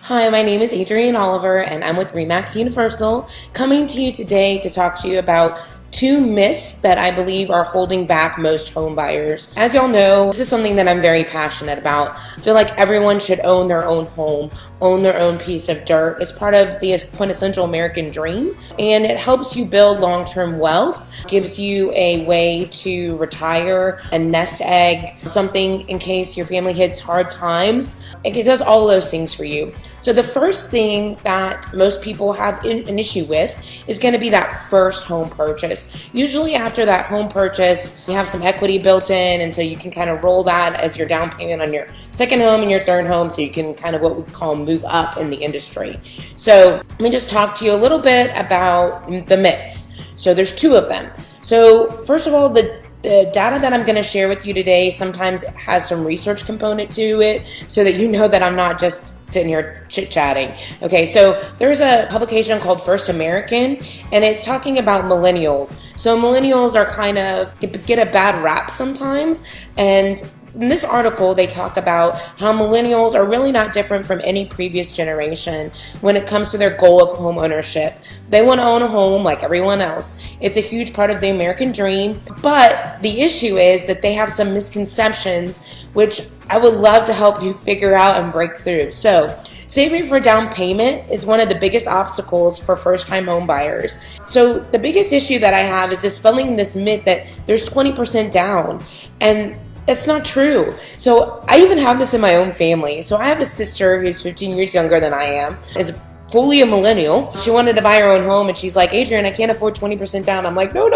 Hi, my name is Adrienne Oliver, and I'm with Remax Universal, coming to you today to talk to you about two myths that I believe are holding back most home buyers. As y'all know, this is something that I'm very passionate about. I feel like everyone should own their own home, own their own piece of dirt. It's part of the quintessential American dream, and it helps you build long-term wealth, gives you a way to retire, a nest egg, something in case your family hits hard times. It does all of those things for you. So the first thing that most people have an issue with is going to be that first home purchase. Usually after that home purchase, you have some equity built in, and so you can kind of roll that as your down payment on your second home and your third home, so you can kind of what we call move up in the industry. So let me just talk to you a little bit about the myths. So there's two of them. So first of all, the data that I'm going to share with you today sometimes has some research component to it, so that you know that I'm not just sitting here chit-chatting. Okay, so there's a publication called First American, and it's talking about millennials. So millennials are kind of get a bad rap sometimes, and in this article, they talk about how millennials are really not different from any previous generation when it comes to their goal of home ownership. They want to own a home like everyone else. It's a huge part of the American dream, but the issue is that they have some misconceptions, which I would love to help you figure out and break through. So, saving for down payment is one of the biggest obstacles for first-time home buyers. So the biggest issue that I have is dispelling this myth that there's 20% down, and that's not true. So I even have this in my own family. So I have a sister who's 15 years younger than I am, is fully a millennial. She wanted to buy her own home, and she's like, Adrienne, I can't afford 20% down. I'm like, no.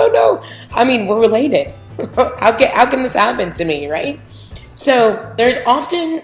I mean, we're related. How can this happen to me, right? So there's often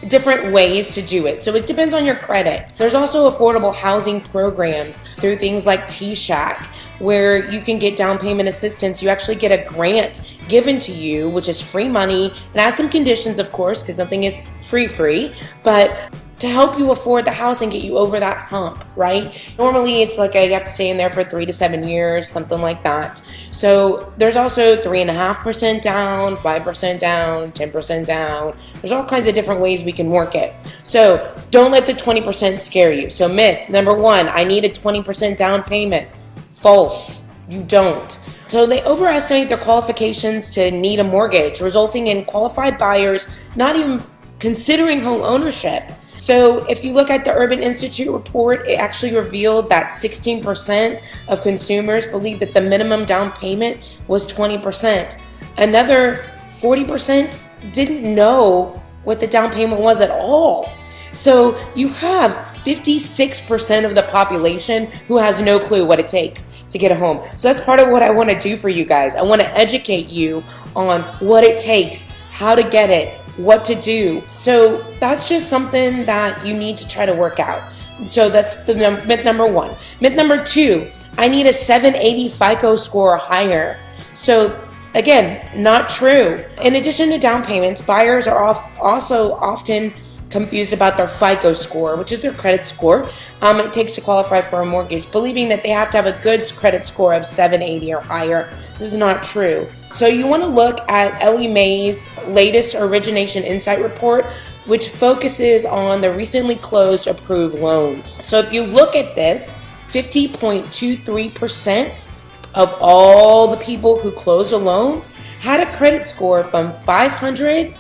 different ways to do it. So it depends on your credit. There's also affordable housing programs through things like T-Shack, where you can get down payment assistance. You actually get a grant given to you, which is free money. It has some conditions, of course, because nothing is free, but to help you afford the house and get you over that hump, right? Normally it's like you have to stay in there for 3 to 7 years, something like that. So there's also 3.5% down, 5% down, 10% down. There's all kinds of different ways we can work it. So don't let the 20% scare you. So myth number one, I need a 20% down payment. False, you don't. So they overestimate their qualifications to need a mortgage, resulting in qualified buyers not even considering home ownership. So if you look at the Urban Institute report, it actually revealed that 16% of consumers believe that the minimum down payment was 20%. Another 40% didn't know what the down payment was at all. So you have 56% of the population who has no clue what it takes to get a home. So that's part of what I want to do for you guys. I want to educate you on what it takes, how to get it, what to do. So that's just something that you need to try to work out. So that's the myth number one. Myth number two, I need a 780 FICO score or higher. So again, not true. In addition to down payments, buyers are also often confused about their FICO score, which is their credit score it takes to qualify for a mortgage, believing that they have to have a good credit score of 780 or higher. This is not true. So you want to look at Ellie Mae's latest Origination Insight report, which focuses on the recently closed approved loans. So if you look at this, 50.23% of all the people who closed a loan had a credit score from 500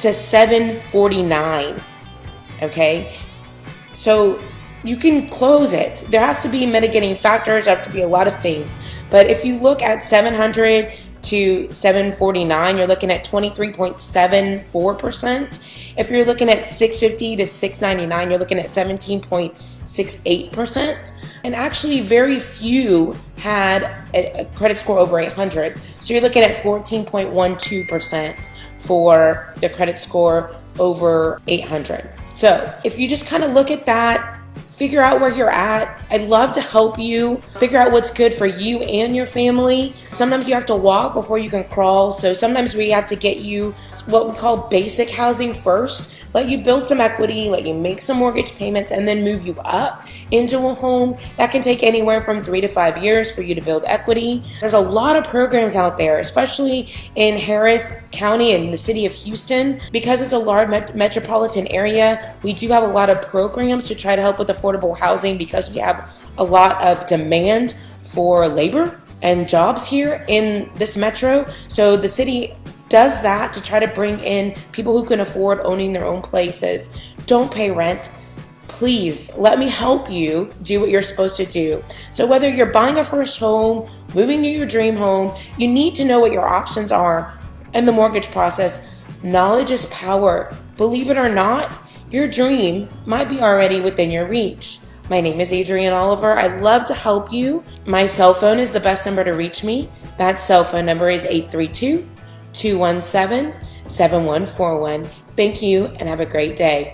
to 749. Okay, so you can close it. There has to be mitigating factors, there have to be a lot of things, but if you look at 700 to 749, you're looking at 23.74%. If you're looking at 650 to 699, you're looking at 17.68%. And actually very few had a credit score over 800. So you're looking at 14.12% for the credit score over 800. So if you just kind of look at that, figure out where you're at. I'd love to help you figure out what's good for you and your family. Sometimes you have to walk before you can crawl. So sometimes we have to get you what we call basic housing first, let you build some equity, let you make some mortgage payments, and then move you up into a home. That can take anywhere from 3 to 5 years for you to build equity. There's a lot of programs out there, especially in Harris County and the city of Houston. Because it's a large metropolitan area, we do have a lot of programs to try to help with affordable housing because we have a lot of demand for labor and jobs here in this metro. So the city does that to try to bring in people who can afford owning their own places. Don't pay rent. Please let me help you do what you're supposed to do. So whether you're buying a first home, moving to your dream home, you need to know what your options are in the mortgage process. Knowledge is power. Believe it or not, your dream might be already within your reach. My name is Adrienne Oliver. I'd love to help you. My cell phone is the best number to reach me. That cell phone number is 832-217-7141. Thank you and have a great day.